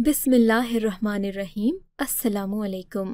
بسم اللہ الرحمن الرحیم۔ السلام علیکم۔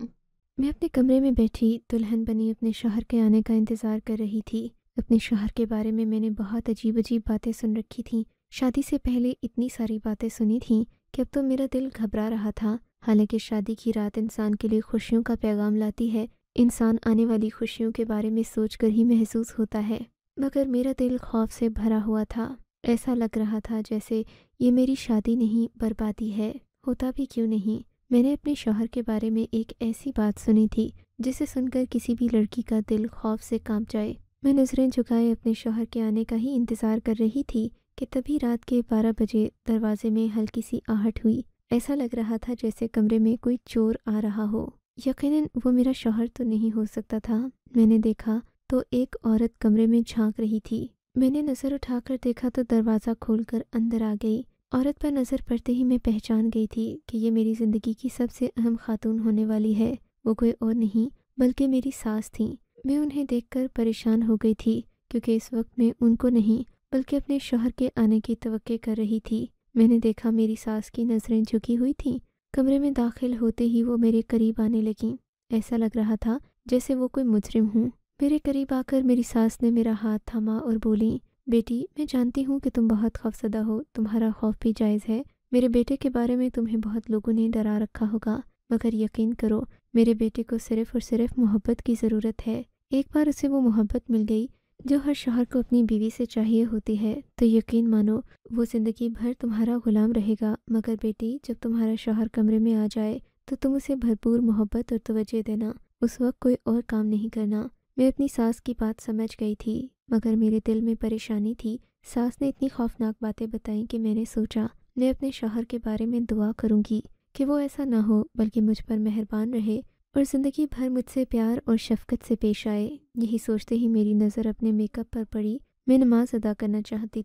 میں اپنے کمرے میں بیٹھی دلہن بنی اپنے شوہر کے آنے کا انتظار کر رہی تھی۔ اپنے شوہر کے بارے میں نے بہت عجیب باتیں سن رکھی تھیں۔ شادی سے پہلے اتنی ساری باتیں سنی تھیں کہ اب تو میرا دل گھبرا رہا تھا۔ حالانکہ شادی کی رات انسان کے لیے خوشیوں کا پیغام لاتی ہے، انسان آنے والی خوشیوں کے بارے میں سوچ کر ہی محسوس ہوتا ہے، مگر میرا دل خوف سے بھرا ہوا تھا۔ ایسا لگ رہا تھا جیسے یہ میری شادی نہیں، بربادی ہے۔ ہوتا بھی کیوں نہیں؟ میں نے اپنے شوہر کے بارے میں ایک ایسی بات سنی تھی جسے سن کر کسی بھی لڑکی کا دل خوف سے کانپ جائے۔ میں نظریں جھکائے اپنے شوہر کے آنے کا ہی انتظار کر رہی تھی کہ تبھی رات کے 12 بجے دروازے میں ہلکی سی آہٹ ہوئی۔ ایسا لگ رہا تھا جیسے کمرے میں کوئی چور آ رہا ہو۔ یقیناً وہ میرا شوہر تو نہیں ہو سکتا تھا۔ میں نے دیکھا تو ایک عورت کمرے میں جھانک رہی تھی۔ میں نے نظر اٹھا کر دیکھا تو دروازہ کھول کر اندر آ گئی۔ عورت پر نظر پڑتے ہی میں پہچان گئی تھی کہ یہ میری زندگی کی سب سے اہم خاتون ہونے والی ہے۔ وہ کوئی اور نہیں بلکہ میری ساس تھیں۔ میں انہیں دیکھ کر پریشان ہو گئی تھی کیونکہ اس وقت میں ان کو نہیں بلکہ اپنے شوہر کے آنے کی توقع کر رہی تھی۔ میں نے دیکھا میری ساس کی نظریں جھکی ہوئی تھیں۔ کمرے میں داخل ہوتے ہی وہ میرے قریب آنے لگیں۔ ایسا لگ رہا تھا جیسے وہ کوئی مجرم ہوں۔ میرے قریب آ کر میری ساس نے میرا ہاتھ تھاما اور بولی، بیٹی میں جانتی ہوں کہ تم بہت خوفزدہ ہو، تمہارا خوف بھی جائز ہے۔ میرے بیٹے کے بارے میں تمہیں بہت لوگوں نے ڈرا رکھا ہوگا، مگر یقین کرو میرے بیٹے کو صرف اور صرف محبت کی ضرورت ہے۔ ایک بار اسے وہ محبت مل گئی جو ہر شوہر کو اپنی بیوی سے چاہیے ہوتی ہے تو یقین مانو وہ زندگی بھر تمہارا غلام رہے گا۔ مگر بیٹی جب تمہارا شوہر کمرے میں آ جائے تو تم اسے بھرپور محبت اور توجہ دینا، اس وقت کوئی اور کام نہیں کرنا۔ میں اپنی ساس کی بات سمجھ گئی تھی مگر میرے دل میں پریشانی تھی۔ ساس نے اتنی خوفناک باتیں بتائیں کہ میں نے سوچا میں اپنے شوہر کے بارے میں دعا کروں گی کہ وہ ایسا نہ ہو بلکہ مجھ پر مہربان رہے اور زندگی بھر مجھ سے پیار اور شفقت سے پیش آئے۔ یہی سوچتے ہی میری نظر اپنے میک اپ پر پڑی۔ میں نماز ادا کرنا چاہتی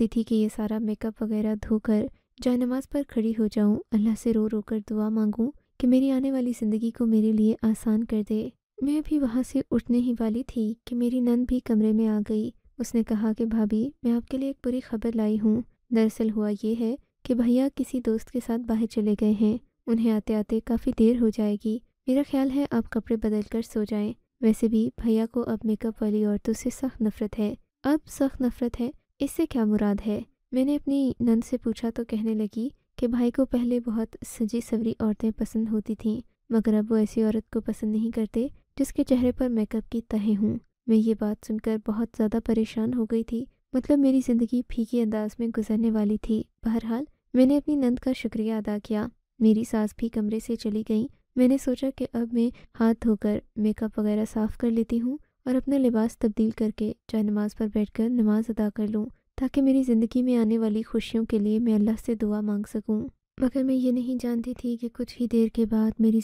تھی کہ یہ سارا میک اپ وغیرہ دھو کر جائے نماز پر کھڑی ہو جاؤں، اللہ سے رو رو کر دعا مانگوں کہ میری آنے والی زندگی کو میرے لیے آسان کر دے۔ میں ابھی وہاں سے اٹھنے ہی والی تھی کہ میری نند بھی کمرے میں آ گئی۔ اس نے کہا کہ بھابھی میں آپ کے لیے ایک بری خبر لائی ہوں۔ دراصل ہوا یہ ہے کہ بھیا کسی دوست کے ساتھ باہر چلے گئے ہیں، انہیں آتے آتے کافی دیر ہو جائے گی۔ میرا خیال ہے آپ کپڑے بدل کر سو جائیں۔ ویسے بھی بھیا کو اب میک اپ والی عورتوں سے سخت نفرت ہے۔ اب سخت نفرت ہے، اس سے کیا مراد ہے؟ میں نے اپنی نند سے پوچھا تو کہنے لگی کہ بھائی کو پہلے بہت سجی سوری عورتیں پسند ہوتی تھیں مگر اب وہ ایسی عورت کو پسند نہیں کرتے جس کے چہرے پر میک اپ کی تہیں ہوں۔ میں یہ بات سن کر بہت زیادہ پریشان ہو گئی تھی، مطلب میری زندگی پھیکی انداز میں گزرنے والی تھی۔ بہرحال میں نے اپنی نند کا شکریہ ادا کیا۔ میری ساس بھی کمرے سے چلی گئیں۔ میں نے سوچا کہ اب میں ہاتھ دھو کر میک اپ وغیرہ صاف کر لیتی ہوں اور اپنا لباس تبدیل کر کے جائے نماز پر بیٹھ کر نماز ادا کر لوں تاکہ میری زندگی میں آنے والی خوشیوں کے لیے میں اللہ سے دعا مانگ سکوں۔ مگر میں یہ نہیں جانتی تھی کہ کچھ ہی دیر کے بعد میری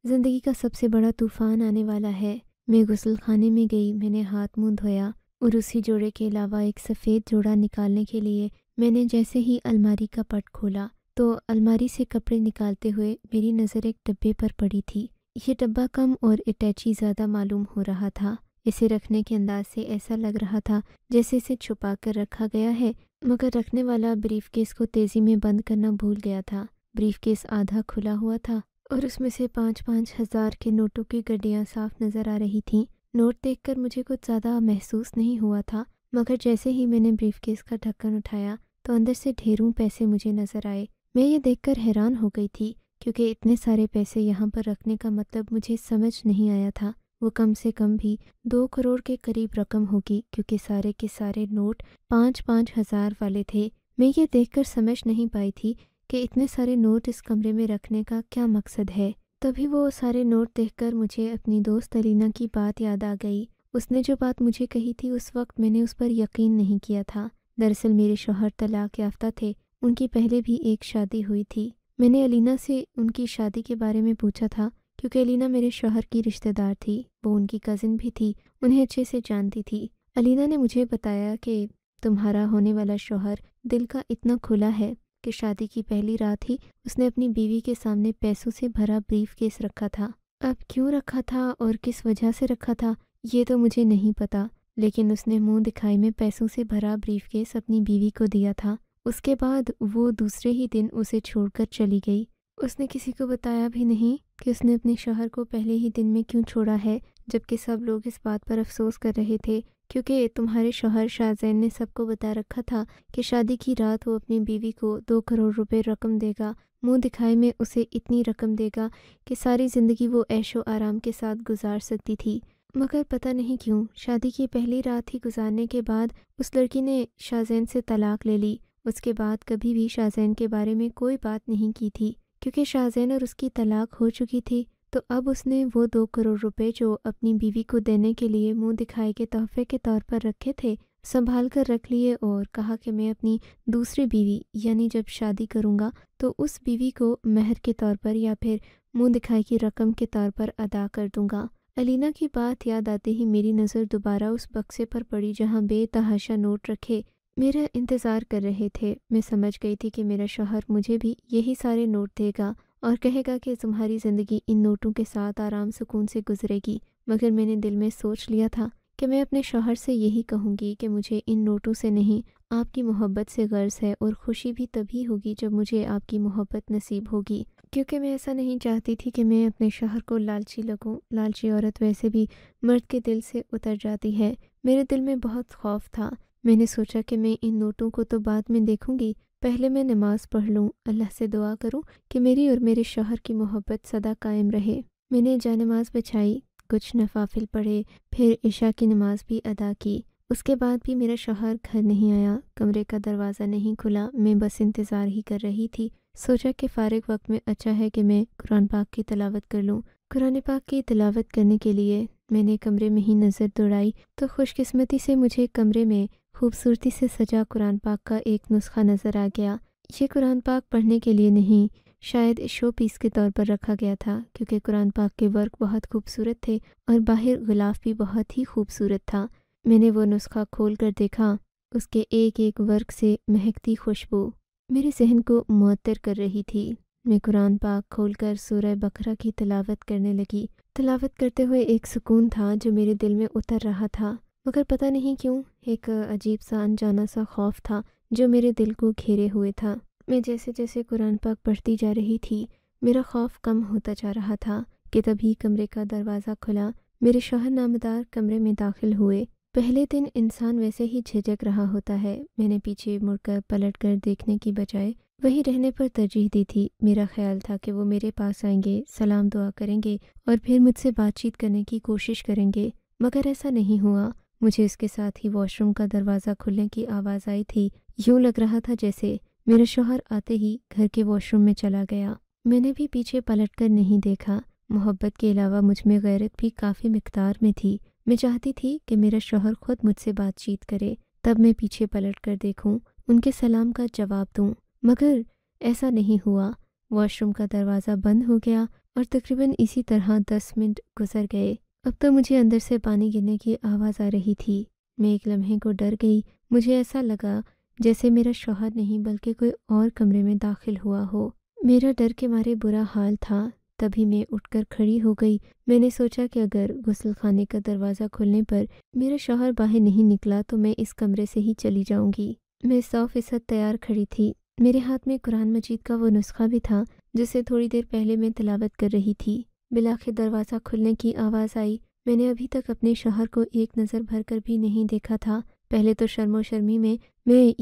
زندگی کا سب سے بڑا طوفان آنے والا ہے۔ میں غسل خانے میں گئی، میں نے ہاتھ منہ دھویا اور اسی جوڑے کے علاوہ ایک سفید جوڑا نکالنے کے لیے میں نے جیسے ہی الماری کا پٹ کھولا تو الماری سے کپڑے نکالتے ہوئے میری نظر ایک ڈبے پر پڑی تھی۔ یہ ڈبہ کم اور اٹیچی زیادہ معلوم ہو رہا تھا۔ اسے رکھنے کے انداز سے ایسا لگ رہا تھا جیسے اسے چھپا کر رکھا گیا ہے، مگر رکھنے والا بریف کیس کو تیزی میں بند کرنا بھول گیا تھا۔ بریف کیس آدھا کھلا ہوا تھا اور اس میں سے 5-5 ہزار کے نوٹوں کی گڈیاں صاف نظر آ رہی تھیں۔ نوٹ دیکھ کر مجھے کچھ زیادہ محسوس نہیں ہوا تھا، مگر جیسے ہی میں نے بریف کیس کا ڈھکن اٹھایا تو اندر سے ڈھیروں پیسے مجھے نظر آئے۔ میں یہ دیکھ کر حیران ہو گئی تھی کیونکہ اتنے سارے پیسے یہاں پر رکھنے کا مطلب مجھے سمجھ نہیں آیا تھا۔ وہ کم سے کم بھی 2 کروڑ کے قریب رقم ہوگی کیونکہ سارے کے سارے نوٹ 5-5 ہزار والے تھے۔ میں یہ دیکھ کر سمجھ نہیں پائی تھی کہ اتنے سارے نوٹ اس کمرے میں رکھنے کا کیا مقصد ہے۔ تبھی وہ سارے نوٹ دیکھ کر مجھے اپنی دوست علینا کی بات یاد آ گئی۔ اس نے جو بات مجھے کہی تھی اس وقت میں نے اس پر یقین نہیں کیا تھا۔ دراصل میرے شوہر طلاق یافتہ تھے، ان کی پہلے بھی ایک شادی ہوئی تھی۔ میں نے علینا سے ان کی شادی کے بارے میں پوچھا تھا کیونکہ علینا میرے شوہر کی رشتہ دار تھی، وہ ان کی کزن بھی تھی، انہیں اچھے سے جانتی تھی۔ علینا نے مجھے بتایا کہ تمہارا ہونے والا شوہر دل کا اتنا کھلا ہے کہ شادی کی پہلی رات ہی اس نے اپنی بیوی کے سامنے پیسوں سے بھرا بریف کیس رکھا تھا۔ اب کیوں رکھا تھا اور کس وجہ سے رکھا تھا یہ تو مجھے نہیں پتا، لیکن اس نے منہ دکھائی میں پیسوں سے بھرا بریف کیس اپنی بیوی کو دیا تھا۔ اس کے بعد وہ دوسرے ہی دن اسے چھوڑ کر چلی گئی۔ اس نے کسی کو بتایا بھی نہیں کہ اس نے اپنے شوہر کو پہلے ہی دن میں کیوں چھوڑا ہے، جبکہ سب لوگ اس بات پر افسوس کر رہے تھے کیونکہ تمہارے شوہر شاہ زین نے سب کو بتا رکھا تھا کہ شادی کی رات وہ اپنی بیوی کو 2 کروڑ روپے رقم دے گا، منہ دکھائے میں اسے اتنی رقم دے گا کہ ساری زندگی وہ عیش و آرام کے ساتھ گزار سکتی تھی۔ مگر پتہ نہیں کیوں شادی کی پہلی رات ہی گزارنے کے بعد اس لڑکی نے شاہ زین سے طلاق لے لی۔ اس کے بعد کبھی بھی شاہ زین کے بارے میں کوئی بات نہیں کی تھی کیونکہ شاہ زین اور اس کی طلاق ہو چکی تھی۔ تو اب اس نے وہ 2 کروڑ روپے جو اپنی بیوی کو دینے کے لیے منہ دکھائی کے تحفے کے طور پر رکھے تھے سنبھال کر رکھ لیے اور کہا کہ میں اپنی دوسری بیوی یعنی جب شادی کروں گا تو اس بیوی کو مہر کے طور پر یا پھر منہ دکھائی کی رقم کے طور پر ادا کر دوں گا۔ علینا کی بات یاد آتے ہی میری نظر دوبارہ اس بکسے پر پڑی جہاں بے تحاشا نوٹ رکھے میرا انتظار کر رہے تھے۔ میں سمجھ گئی تھی کہ میرا شوہر مجھے بھی یہی سارے نوٹ دے گا اور کہے گا کہ تمہاری زندگی ان نوٹوں کے ساتھ آرام سکون سے گزرے گی، مگر میں نے دل میں سوچ لیا تھا کہ میں اپنے شوہر سے یہی کہوں گی کہ مجھے ان نوٹوں سے نہیں آپ کی محبت سے غرض ہے، اور خوشی بھی تبھی ہوگی جب مجھے آپ کی محبت نصیب ہوگی، کیونکہ میں ایسا نہیں چاہتی تھی کہ میں اپنے شوہر کو لالچی لگوں۔ لالچی عورت ویسے بھی مرد کے دل سے اتر جاتی ہے۔ میرے دل میں بہت خوف تھا۔ میں نے سوچا کہ میں ان نوٹوں کو تو بعد میں دیکھوں گی، پہلے میں نماز پڑھ لوں، اللہ سے دعا کروں کہ میری اور میرے شوہر کی محبت سدا قائم رہے۔ میں نے جانماز بچھائی، کچھ نوافل پڑھے، پھر عشاء کی نماز بھی ادا کی۔ اس کے بعد بھی میرا شوہر گھر نہیں آیا، کمرے کا دروازہ نہیں کھلا۔ میں بس انتظار ہی کر رہی تھی۔ سوچا کہ فارغ وقت میں اچھا ہے کہ میں قرآن پاک کی تلاوت کر لوں۔ قرآن پاک کی تلاوت کرنے کے لیے میں نے کمرے میں ہی نظر دوڑائی تو خوش قسمتی سے مجھے کمرے میں خوبصورتی سے سجا قرآن پاک کا ایک نسخہ نظر آ گیا۔ یہ قرآن پاک پڑھنے کے لیے نہیں، شاید شو پیس کے طور پر رکھا گیا تھا، کیونکہ قرآن پاک کے ورق بہت خوبصورت تھے اور باہر غلاف بھی بہت ہی خوبصورت تھا۔ میں نے وہ نسخہ کھول کر دیکھا، اس کے ایک ایک ورق سے مہکتی خوشبو میرے ذہن کو معطر کر رہی تھی۔ میں قرآن پاک کھول کر سورہ بقرہ کی تلاوت کرنے لگی۔ تلاوت کرتے ہوئے ایک سکون تھا جو میرے دل میں اتر رہا تھا، مگر پتہ نہیں کیوں ایک عجیب سا انجانا سا خوف تھا جو میرے دل کو گھیرے ہوئے تھا۔ میں جیسے جیسے قرآن پاک پڑھتی جا رہی تھی میرا خوف کم ہوتا جا رہا تھا کہ تبھی کمرے کا دروازہ کھلا۔ میرے شوہر نامدار کمرے میں داخل ہوئے۔ پہلے دن انسان ویسے ہی جھجک رہا ہوتا ہے۔ میں نے پیچھے مڑ کر پلٹ کر دیکھنے کی بجائے وہیں رہنے پر ترجیح دی تھی۔ میرا خیال تھا کہ وہ میرے پاس آئیں گے، سلام دعا کریں گے اور پھر مجھ سے بات چیت کرنے کی کوشش کریں گے، مگر ایسا نہیں ہوا۔ مجھے اس کے ساتھ ہی واش روم کا دروازہ کھلنے کی آواز آئی تھی۔ یوں لگ رہا تھا جیسے میرا شوہر آتے ہی گھر کے واش روم میں چلا گیا۔ میں نے بھی پیچھے پلٹ کر نہیں دیکھا۔ محبت کے علاوہ مجھ میں غیرت بھی کافی مقدار میں تھی۔ میں چاہتی تھی کہ میرا شوہر خود مجھ سے بات چیت کرے، تب میں پیچھے پلٹ کر دیکھوں، ان کے سلام کا جواب دوں، مگر ایسا نہیں ہوا۔ واش روم کا دروازہ بند ہو گیا اور تقریباً اسی طرح 10 منٹ گزر گئے۔ اب تو مجھے اندر سے پانی گرنے کی آواز آ رہی تھی۔ میں ایک لمحے کو ڈر گئی۔ مجھے ایسا لگا جیسے میرا شوہر نہیں بلکہ کوئی اور کمرے میں داخل ہوا ہو۔ میرا ڈر کے مارے برا حال تھا۔ تبھی میں اٹھ کر کھڑی ہو گئی۔ میں نے سوچا کہ اگر غسل خانے کا دروازہ کھلنے پر میرا شوہر باہر نہیں نکلا تو میں اس کمرے سے ہی چلی جاؤں گی۔ میں 100% تیار کھڑی تھی۔ میرے ہاتھ میں قرآن مجید کا وہ نسخہ بھی تھا جسے تھوڑی دیر پہلے میں تلاوت کر رہی تھی۔ بالآخر دروازہ کھلنے کی آواز آئی۔ میں نے ابھی تک اپنے شوہر کو ایک نظر بھر کر بھی نہیں دیکھا تھا۔ پہلے تو شرم و شرمی میں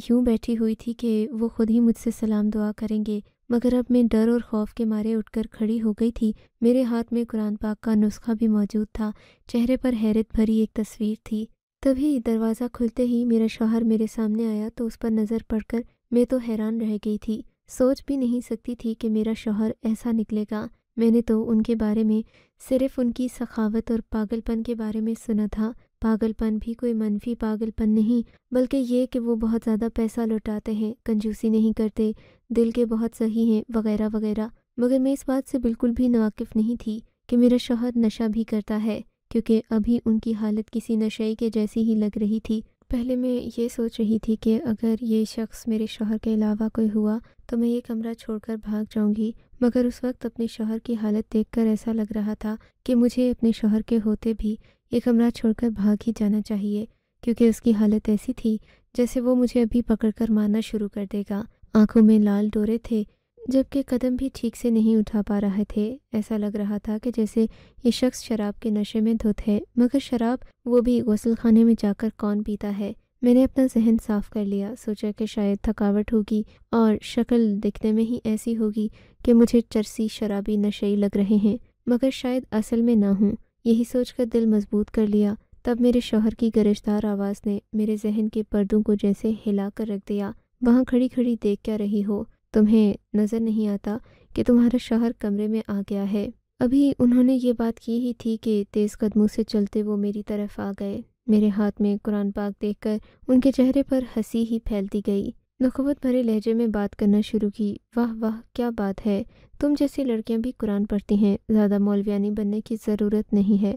یوں بیٹھی ہوئی تھی کہ وہ خود ہی مجھ سے سلام دعا کریں گے، مگر اب میں ڈر اور خوف کے مارے اٹھ کر کھڑی ہو گئی تھی۔ میرے ہاتھ میں قرآن پاک کا نسخہ بھی موجود تھا، چہرے پر حیرت بھری ایک تصویر تھی۔ تبھی دروازہ کھلتے ہی میرا شوہر میرے سامنے آیا تو اس پر نظر پڑ کر میں تو حیران رہ گئی تھی۔ سوچ بھی نہیں سکتی تھی کہ میرا شوہر ایسا نکلے گا۔ میں نے تو ان کے بارے میں صرف ان کی سخاوت اور پاگل پن کے بارے میں سنا تھا۔ پاگل پن بھی کوئی منفی پاگل پن نہیں، بلکہ یہ کہ وہ بہت زیادہ پیسہ لوٹاتے ہیں، کنجوسی نہیں کرتے، دل کے بہت صحیح ہیں، وغیرہ وغیرہ۔ مگر میں اس بات سے بالکل بھی ناواقف نہیں تھی کہ میرا شوہر نشہ بھی کرتا ہے، کیونکہ ابھی ان کی حالت کسی نشئی کے جیسی ہی لگ رہی تھی۔ پہلے میں یہ سوچ رہی تھی کہ اگر یہ شخص میرے شوہر کے علاوہ کوئی ہوا تو میں یہ کمرہ چھوڑ کر بھاگ جاؤں گی، مگر اس وقت اپنے شوہر کی حالت دیکھ کر ایسا لگ رہا تھا کہ مجھے اپنے شوہر کے ہوتے بھی یہ کمرہ چھوڑ کر بھاگ ہی جانا چاہیے، کیونکہ اس کی حالت ایسی تھی جیسے وہ مجھے ابھی پکڑ کر مارنا شروع کر دے گا۔ آنکھوں میں لال ڈورے تھے، جبکہ قدم بھی ٹھیک سے نہیں اٹھا پا رہے تھے۔ ایسا لگ رہا تھا کہ جیسے یہ شخص شراب کے نشے میں دھت ہے، مگر شراب وہ بھی غسل خانے میں جا کر کون پیتا ہے۔ میں نے اپنا ذہن صاف کر لیا، سوچا کہ شاید تھکاوٹ ہوگی اور شکل دکھنے میں ہی ایسی ہوگی کہ مجھے چرسی شرابی نشئی لگ رہے ہیں، مگر شاید اصل میں نہ ہوں۔ یہی سوچ کر دل مضبوط کر لیا۔ تب میرے شوہر کی گرجدار آواز نے میرے ذہن کے پردوں کو جیسے ہلا کر رکھ دیا۔ وہاں کھڑی کھڑی دیکھ کیا رہی ہو؟ تمہیں نظر نہیں آتا کہ تمہارا شوہر کمرے میں آ گیا ہے؟ ابھی انہوں نے یہ بات کی ہی تھی کہ تیز قدموں سے چلتے وہ میری طرف آ گئے۔ میرے ہاتھ میں قرآن پاک دیکھ کر ان کے چہرے پر ہنسی ہی پھیلتی گئی۔ نخوت بھرے لہجے میں بات کرنا شروع کی۔ واہ واہ، کیا بات ہے! تم جیسی لڑکیاں بھی قرآن پڑھتی ہیں، زیادہ مولویانی بننے کی ضرورت نہیں ہے۔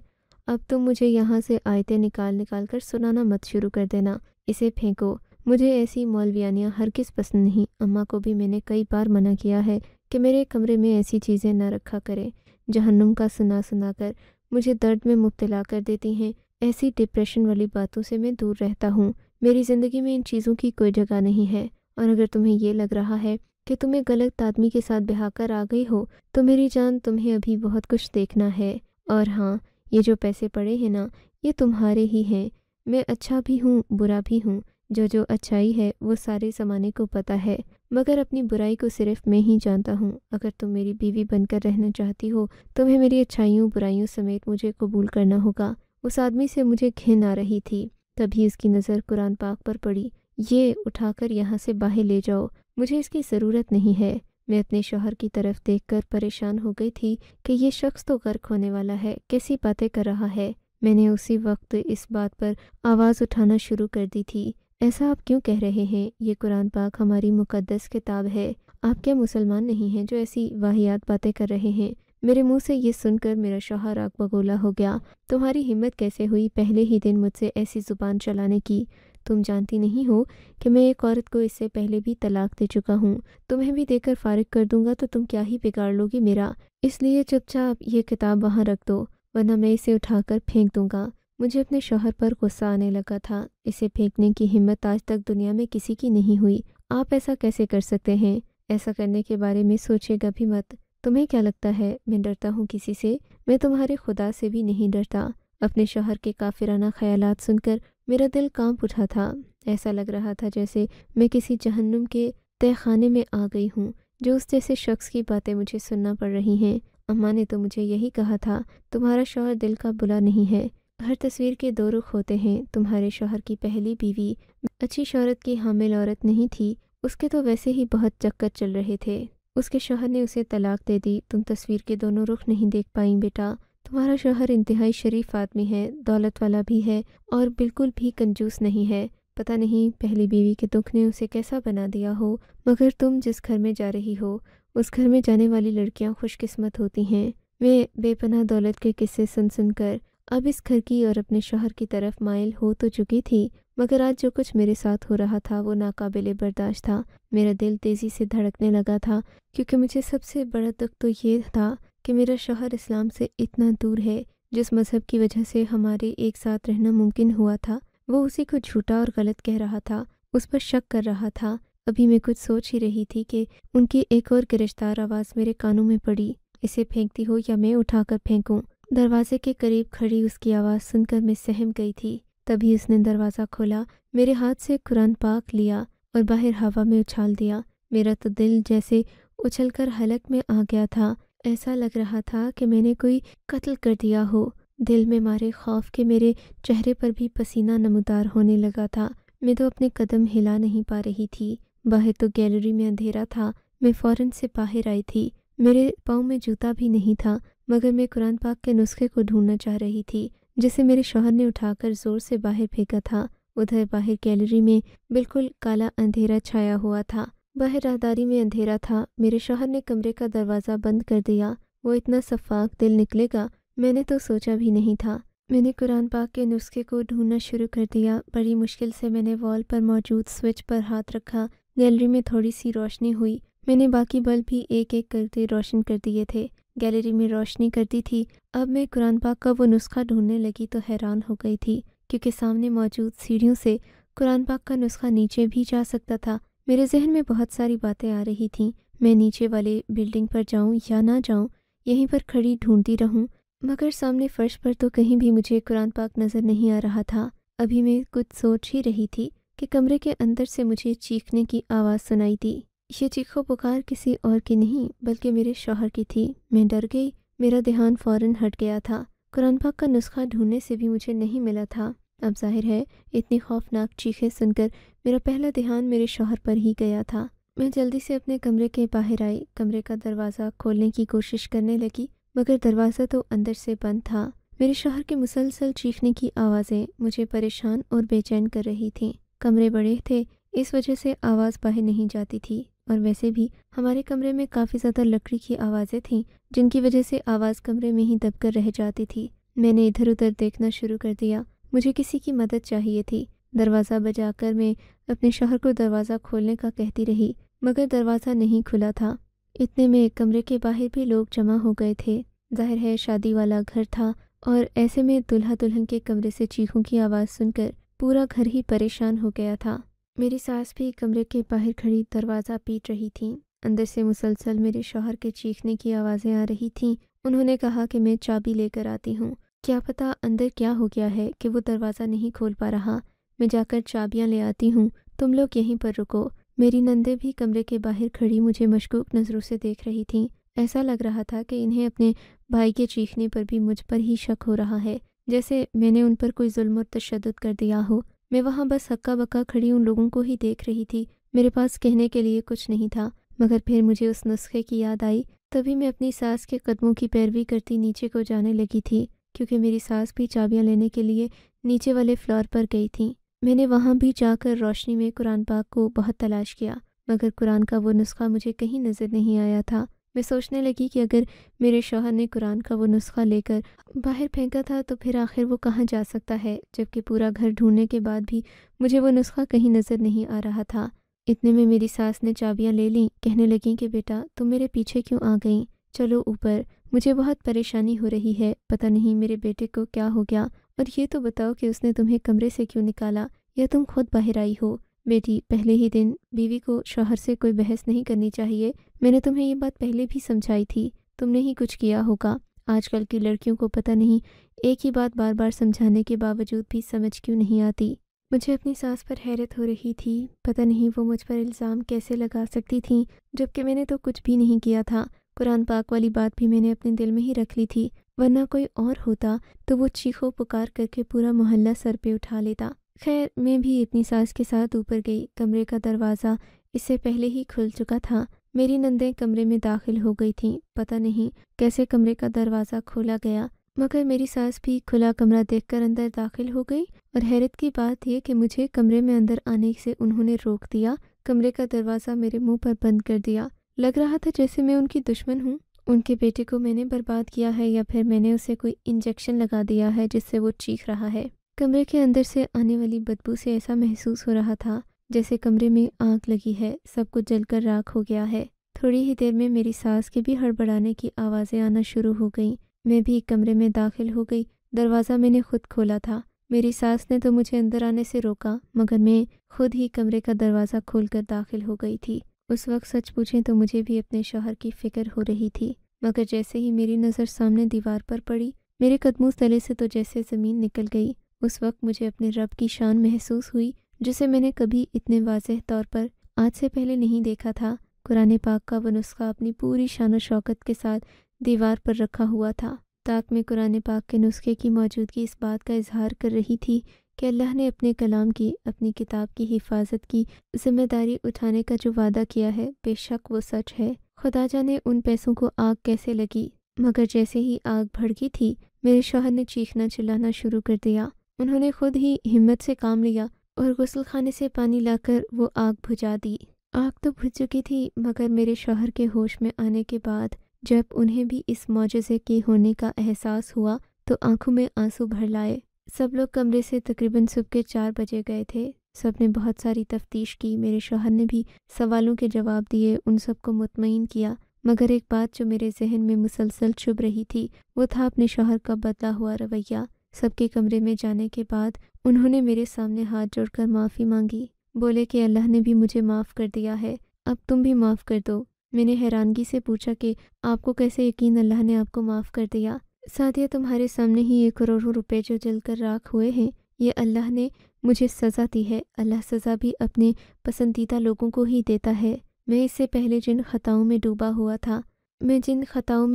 اب تم مجھے یہاں سے آیتیں نکال کر سنانا مت شروع کر دینا، اسے پھینکو۔ مجھے ایسی مولویانیاں ہرگز پسند نہیں۔ اماں کو بھی میں نے کئی بار منع کیا ہے کہ میرے کمرے میں ایسی چیزیں نہ رکھا کریں۔ جہنم کا سنا کر مجھے درد میں مبتلا کر دیتی ہیں۔ ایسی ڈپریشن والی باتوں سے میں دور رہتا ہوں۔ میری زندگی میں ان چیزوں کی کوئی جگہ نہیں ہے، اور اگر تمہیں یہ لگ رہا ہے کہ تمہیں غلط آدمی کے ساتھ بہا کر آ گئی ہو تو میری جان، تمہیں ابھی بہت کچھ دیکھنا ہے۔ اور ہاں، یہ جو پیسے پڑے ہیں نا، یہ تمہارے ہی ہیں۔ میں اچھا بھی ہوں، برا بھی ہوں۔ جو اچھائی ہے وہ سارے زمانے کو پتہ ہے، مگر اپنی برائی کو صرف میں ہی جانتا ہوں۔ اگر تم میری بیوی بن کر رہنا چاہتی ہو، تمہیں میری اچھائیوں برائیوں سمیت مجھے قبول کرنا ہوگا۔ اس آدمی سے مجھے گھن آ رہی تھی، تبھی اس کی نظر قرآن پاک پر پڑی۔ یہ اٹھا کر یہاں سے باہر لے جاؤ، مجھے اس کی ضرورت نہیں ہے۔ میں اپنے شوہر کی طرف دیکھ کر پریشان ہو گئی تھی کہ یہ شخص تو غرق ہونے والا ہے، کیسی باتیں کر رہا ہے۔ میں نے اسی وقت اس بات پر آواز اٹھانا شروع کر دی تھی، ایسا آپ کیوں کہہ رہے ہیں؟ یہ قرآن پاک ہماری مقدس کتاب ہے۔ آپ کیا مسلمان نہیں ہیں جو ایسی واہیات باتیں کر رہے ہیں؟ میرے منہ سے یہ سن کر میرا شوہر آگ بگولا ہو گیا۔ تمہاری ہمت کیسے ہوئی پہلے ہی دن مجھ سے ایسی زبان چلانے کی؟ تم جانتی نہیں ہو کہ میں ایک عورت کو اس سے پہلے بھی طلاق دے چکا ہوں۔ تمہیں بھی دے کر فارغ کر دوں گا تو تم کیا ہی بگاڑ لو گی میرا؟ اس لیے چپ چاپ یہ کتاب وہاں رکھ دو، ورنہ میں اسے اٹھا کر پھینک دوں گا۔ مجھے اپنے شوہر پر غصہ آنے لگا تھا۔ اسے پھینکنے کی ہمت آج تک دنیا میں کسی کی نہیں ہوئی۔ آپ ایسا کیسے کر سکتے ہیں؟ ایسا کرنے کے بارے میں سوچے گا بھی مت۔ تمہیں کیا لگتا ہے میں ڈرتا ہوں کسی سے؟ میں تمہارے خدا سے بھی نہیں ڈرتا۔ اپنے شوہر کے کافرانہ خیالات سن کر میرا دل کانپ اٹھا تھا۔ ایسا لگ رہا تھا جیسے میں کسی جہنم کے تہہ خانے میں آ گئی ہوں، جو اس جیسے شخص کی باتیں مجھے سننا پڑ رہی ہیں۔ اماں نے تو مجھے یہی کہا تھا، تمہارا شوہر دل کا بلا نہیں ہے۔ ہر تصویر کے دو رخ ہوتے ہیں۔ تمہارے شوہر کی پہلی بیوی اچھی شہرت کی حامل عورت نہیں تھی، اس کے تو ویسے ہی بہت چکر چل رہے تھے۔ اس کے شوہر نے اسے طلاق دے دی۔ تم تصویر کے دونوں رخ نہیں دیکھ پائیں بیٹا۔ تمہارا شوہر انتہائی شریف آدمی ہے، دولت والا بھی ہے اور بالکل بھی کنجوس نہیں ہے۔ پتہ نہیں پہلی بیوی کے دکھ نے اسے کیسا بنا دیا ہو، مگر تم جس گھر میں جا رہی ہو اس گھر میں جانے والی لڑکیاں خوش قسمت ہوتی ہیں۔ میں بے پناہ دولت کے قصے سن کر اب اس گھر کی اور اپنے شوہر کی طرف مائل ہو تو چکی تھی، مگر آج جو کچھ میرے ساتھ ہو رہا تھا وہ ناقابل برداشت تھا۔ میرا دل تیزی سے دھڑکنے لگا تھا، کیونکہ مجھے سب سے بڑا دکھ تو یہ تھا کہ میرا شوہر اسلام سے اتنا دور ہے۔ جس مذہب کی وجہ سے ہمارے ایک ساتھ رہنا ممکن ہوا تھا، وہ اسی کو جھوٹا اور غلط کہہ رہا تھا، اس پر شک کر رہا تھا۔ ابھی میں کچھ سوچ ہی رہی تھی کہ ان کی ایک اور گرجدار آواز میرے کانوں میں پڑی، اسے پھینکتی ہو یا میں اٹھا کر پھینکوں؟ دروازے کے قریب کھڑی اس کی آواز سن کر میں سہم گئی تھی۔ تبھی اس نے دروازہ کھولا، میرے ہاتھ سے قرآن پاک لیا اور باہر ہوا میں اچھال دیا۔ میرا تو دل جیسے اچھل کر حلق میں آ گیا تھا۔ ایسا لگ رہا تھا کہ میں نے کوئی قتل کر دیا ہو۔ دل میں مارے خوف کے میرے چہرے پر بھی پسینہ نمودار ہونے لگا تھا۔ میں تو اپنے قدم ہلا نہیں پا رہی تھی۔ باہر تو گیلری میں اندھیرا تھا۔ میں فوراً سے باہر آئی تھی۔ میرے پاؤں میں جوتا بھی نہیں تھا، مگر میں قرآن پاک کے نسخے کو ڈھونڈنا چاہ رہی تھی جسے میرے شوہر نے اٹھا کر زور سے باہر پھینکا تھا۔ ادھر باہر گیلری میں بالکل کالا اندھیرا چھایا ہوا تھا۔ باہر راہداری میں اندھیرا تھا۔ میرے شوہر نے کمرے کا دروازہ بند کر دیا۔ وہ اتنا شفاف دل نکلے گا میں نے تو سوچا بھی نہیں تھا۔ میں نے قرآن پاک کے نسخے کو ڈھونڈنا شروع کر دیا۔ بڑی مشکل سے میں نے وال پر موجود سوئچ پر ہاتھ رکھا۔ گیلری میں تھوڑی سی روشنی ہوئی۔ میں نے باقی بلب بھی ایک ایک کرتے روشن کر دیے تھے۔ گیلری میں روشنی کرتی تھی۔ اب میں قرآن پاک کا وہ نسخہ ڈھونڈنے لگی تو حیران ہو گئی تھی کیونکہ سامنے موجود سیڑھیوں سے قرآن پاک کا نسخہ نیچے بھی جا سکتا تھا۔ میرے ذہن میں بہت ساری باتیں آ رہی تھیں، میں نیچے والے بلڈنگ پر جاؤں یا نہ جاؤں، یہیں پر کھڑی ڈھونڈتی رہوں، مگر سامنے فرش پر تو کہیں بھی مجھے قرآن پاک نظر نہیں آ رہا تھا۔ ابھی میں کچھ سوچ ہی رہی تھی کہ کمرے کے اندر سے مجھے چیخنے کی آواز سنائی دی۔ یہ چیخو پکار کسی اور کی نہیں بلکہ میرے شوہر کی تھی۔ میں ڈر گئی، میرا دھیان فوراً ہٹ گیا تھا۔ قرآن پاک کا نسخہ ڈھونڈنے سے بھی مجھے نہیں ملا تھا۔ اب ظاہر ہے اتنی خوفناک چیخیں سن کر میرا پہلا دھیان میرے شوہر پر ہی گیا تھا۔ میں جلدی سے اپنے کمرے کے باہر آئی، کمرے کا دروازہ کھولنے کی کوشش کرنے لگی، مگر دروازہ تو اندر سے بند تھا۔ میرے شوہر کے مسلسل چیخنے کی آوازیں مجھے پریشان اور بے چین کر رہی تھیں۔ کمرے بڑے تھے، اس وجہ سے آواز باہر نہیں جاتی تھی، اور ویسے بھی ہمارے کمرے میں کافی زیادہ لکڑی کی آوازیں تھیں جن کی وجہ سے آواز کمرے میں ہی دب کر رہ جاتی تھی۔ میں نے ادھر ادھر دیکھنا شروع کر دیا، مجھے کسی کی مدد چاہیے تھی۔ دروازہ بجا کر میں اپنے شوہر کو دروازہ کھولنے کا کہتی رہی، مگر دروازہ نہیں کھلا تھا۔ اتنے میں کمرے کے باہر بھی لوگ جمع ہو گئے تھے۔ ظاہر ہے شادی والا گھر تھا، اور ایسے میں دلہا دلہن کے کمرے سے چیخوں کی آواز سن کر پورا گھر ہی پریشان ہو گیا تھا۔ میری ساس بھی کمرے کے باہر کھڑی دروازہ پیٹ رہی تھیں۔ اندر سے مسلسل میرے شوہر کے چیخنے کی آوازیں آ رہی تھیں۔ انہوں نے کہا کہ میں چابی لے کر آتی ہوں، کیا پتہ اندر کیا ہو گیا ہے کہ وہ دروازہ نہیں کھول پا رہا۔ میں جا کر چابیاں لے آتی ہوں، تم لوگ یہیں پر رکو۔ میری نندیں بھی کمرے کے باہر کھڑی مجھے مشکوک نظروں سے دیکھ رہی تھیں۔ ایسا لگ رہا تھا کہ انہیں اپنے بھائی کے چیخنے پر بھی مجھ پر ہی شک ہو رہا ہے، جیسے میں نے ان پر کوئی ظلم اور تشدد کر دیا ہو۔ میں وہاں بس ہکا بکا کھڑی ان لوگوں کو ہی دیکھ رہی تھی۔ میرے پاس کہنے کے لیے کچھ نہیں تھا، مگر پھر مجھے اس نسخے کی یاد آئی۔ تبھی میں اپنی ساس کے قدموں کی پیروی کرتی نیچے کو جانے لگی تھی، کیونکہ میری ساس بھی چابیاں لینے کے لیے نیچے والے فلور پر گئی تھیں۔ میں نے وہاں بھی جا کر روشنی میں قرآن پاک کو بہت تلاش کیا، مگر قرآن کا وہ نسخہ مجھے کہیں نظر نہیں آیا تھا۔ میں سوچنے لگی کہ اگر میرے شوہر نے قرآن کا وہ نسخہ لے کر باہر پھینکا تھا تو پھر آخر وہ کہاں جا سکتا ہے، جبکہ پورا گھر ڈھونڈنے کے بعد بھی مجھے وہ نسخہ کہیں نظر نہیں آ رہا تھا۔ اتنے میں میری ساس نے چابیاں لے لیں، کہنے لگیں کہ بیٹا تم میرے پیچھے کیوں آ گئیں، چلو اوپر، مجھے بہت پریشانی ہو رہی ہے، پتہ نہیں میرے بیٹے کو کیا ہو گیا، اور یہ تو بتاؤ کہ اس نے تمہیں کمرے سے کیوں نکالا، یا تم خود باہر آئی ہو۔ بیٹی پہلے ہی دن بیوی کو شوہر سے کوئی بحث نہیں کرنی چاہیے، میں نے تمہیں یہ بات پہلے بھی سمجھائی تھی، تم نے ہی کچھ کیا ہوگا۔ آج کل کی لڑکیوں کو پتہ نہیں ایک ہی بات بار بار سمجھانے کے باوجود بھی سمجھ کیوں نہیں آتی۔ مجھے اپنی ساس پر حیرت ہو رہی تھی، پتہ نہیں وہ مجھ پر الزام کیسے لگا سکتی تھیں، جبکہ میں نے تو کچھ بھی نہیں کیا تھا۔ قرآن پاک والی بات بھی میں نے اپنے دل میں ہی رکھ لی تھی، ورنہ کوئی اور ہوتا تو وہ چیخو پکار کر کے پورا محلہ سر پہ اٹھا لیتا۔ خیر میں بھی اپنی ساس کے ساتھ اوپر گئی۔ کمرے کا دروازہ اس سے پہلے ہی کھل چکا تھا۔ میری نندیں کمرے میں داخل ہو گئی تھیں، پتہ نہیں کیسے کمرے کا دروازہ کھولا گیا، مگر میری ساس بھی کھلا کمرہ دیکھ کر اندر داخل ہو گئی، اور حیرت کی بات یہ کہ مجھے کمرے میں اندر آنے سے انہوں نے روک دیا، کمرے کا دروازہ میرے منہ پر بند کر دیا۔ لگ رہا تھا جیسے میں ان کی دشمن ہوں، ان کے بیٹے کو میں نے برباد کیا ہے، یا پھر میں نے اسے کوئی انجیکشن لگا دیا ہے جس سے وہ چیخ رہا ہے۔ کمرے کے اندر سے آنے والی بدبو سے ایسا محسوس ہو رہا تھا جیسے کمرے میں آگ لگی ہے، سب کچھ جل کر راکھ ہو گیا ہے۔ تھوڑی ہی دیر میں میری ساس کے بھی ہڑبڑانے کی آوازیں آنا شروع ہو گئیں۔ میں بھی کمرے میں داخل ہو گئی، دروازہ میں نے خود کھولا تھا۔ میری ساس نے تو مجھے اندر آنے سے روکا، مگر میں خود ہی کمرے کا دروازہ کھول کر داخل ہو گئی تھی۔ اس وقت سچ پوچھیں تو مجھے بھی اپنے شوہر کی فکر ہو رہی تھی، مگر جیسے ہی میری نظر سامنے دیوار پر پڑی، میرے قدموں تلے سے تو جیسے زمین نکل گئی۔ اس وقت مجھے اپنے رب کی شان محسوس ہوئی، جسے میں نے کبھی اتنے واضح طور پر آج سے پہلے نہیں دیکھا تھا۔ قرآن پاک کا وہ نسخہ اپنی پوری شان و شوکت کے ساتھ دیوار پر رکھا ہوا تھا۔ طاق میں قرآن پاک کے نسخے کی موجودگی اس بات کا اظہار کر رہی تھی کہ اللہ نے اپنے کلام کی، اپنی کتاب کی حفاظت کی ذمہ داری اٹھانے کا جو وعدہ کیا ہے بے شک وہ سچ ہے۔ خدا جانے ان پیسوں کو آگ کیسے لگی، مگر جیسے ہی آگ بھڑکی تھی میرے شوہر نے چیخنا چلانا شروع کر دیا۔ انہوں نے خود ہی ہمت سے کام لیا اور غسل خانے سے پانی لا کر وہ آگ بجھا دی۔ آگ تو بجھ چکی تھی، مگر میرے شوہر کے ہوش میں آنے کے بعد جب انہیں بھی اس معجزے کے ہونے کا احساس ہوا تو آنکھوں میں آنسو بھر لائے۔ سب لوگ کمرے سے تقریباً صبح کے 4 بجے گئے تھے۔ سب نے بہت ساری تفتیش کی، میرے شوہر نے بھی سوالوں کے جواب دیے، ان سب کو مطمئن کیا، مگر ایک بات جو میرے ذہن میں مسلسل چبھ رہی تھی وہ تھا اپنے شوہر کا بدلا ہوا رویہ۔ سب کے کمرے میں جانے کے بعد انہوں نے میرے سامنے ہاتھ جوڑ کر معافی مانگی، بولے کہ اللہ نے بھی مجھے معاف کر دیا ہے، اب تم بھی معاف کر دو۔ میں نے حیرانگی سے پوچھا کہ آپ کو کیسے یقین اللہ نے آپ کو معاف کر دیا؟ سعدیہ، تمہارے سامنے ہی یہ کروڑوں روپے جو جل کر راکھ ہوئے ہیں، یہ اللہ نے مجھے سزا دی ہے۔ اللہ سزا بھی اپنے پسندیدہ لوگوں کو ہی دیتا ہے۔ میں اس سے پہلے جن خطاؤں میں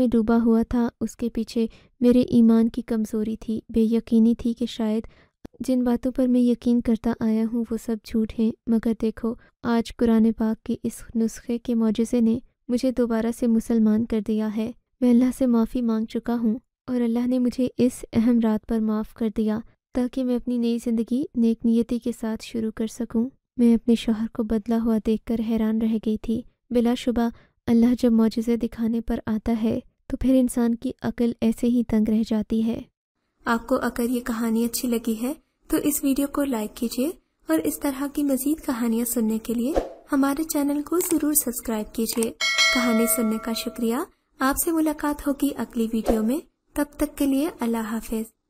ڈوبا ہوا تھا اس کے پیچھے میرے ایمان کی کمزوری تھی، بے یقینی تھی کہ شاید جن باتوں پر میں یقین کرتا آیا ہوں وہ سب جھوٹ ہیں، مگر دیکھو آج قرآن پاک کی اس نسخے کے معجزے نے مجھے دوبارہ سے مسلمان کر دیا ہے۔ میں اللہ سے معافی مانگ چکا ہوں اور اللہ نے مجھے اس اہم رات پر معاف کر دیا تاکہ میں اپنی نئی زندگی نیک نیتی کے ساتھ شروع کر سکوں۔ میں اپنے شوہر کو بدلا ہوا دیکھ کر حیران رہ گئی تھی۔ بلا شبہ اللہ جب معجزے دکھانے پر آتا ہے تو پھر انسان کی عقل ایسے ہی دنگ رہ جاتی ہے۔ آپ کو اگر یہ کہانی اچھی لگی ہے تو اس ویڈیو کو لائک کیجیے اور اس طرح کی مزید کہانیاں سننے کے لیے ہمارے چینل کو ضرور سبسکرائب کیجیے۔ کہانی سننے کا شکریہ۔ آپ سے ملاقات ہوگی اگلی ویڈیو میں، تب تک کے لیے اللہ حافظ۔